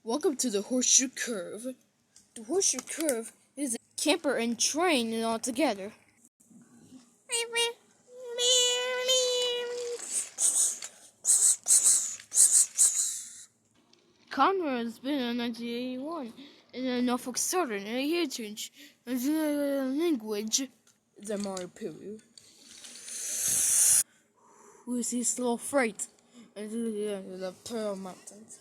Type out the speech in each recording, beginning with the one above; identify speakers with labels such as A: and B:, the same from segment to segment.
A: Welcome to the horseshoe curve. The horseshoe curve is a camper and train all together. Conrail has been in 1981 in the Norfolk Southern and heritage language. The Mario period. We see slow freight and the Pearl Mountains.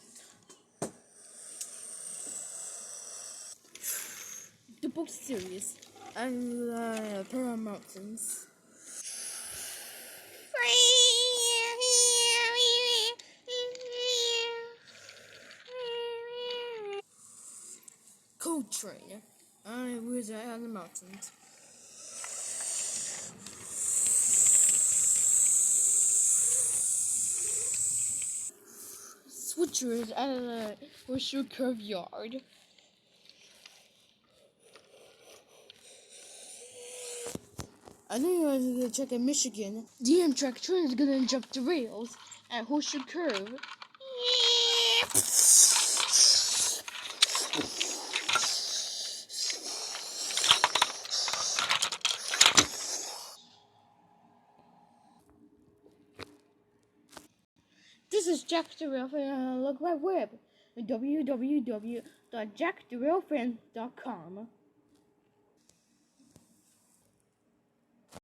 A: The book series and the Pearl Mountains. Cold train. I was out on the mountains. Switchers out of the horseshoe curve yard. I think I was gonna check in Michigan. The amtrak train is gonna jump the rails at horseshoe curve. This is Jack the Rail Fan. Look my web at www.jacktherailfan.com.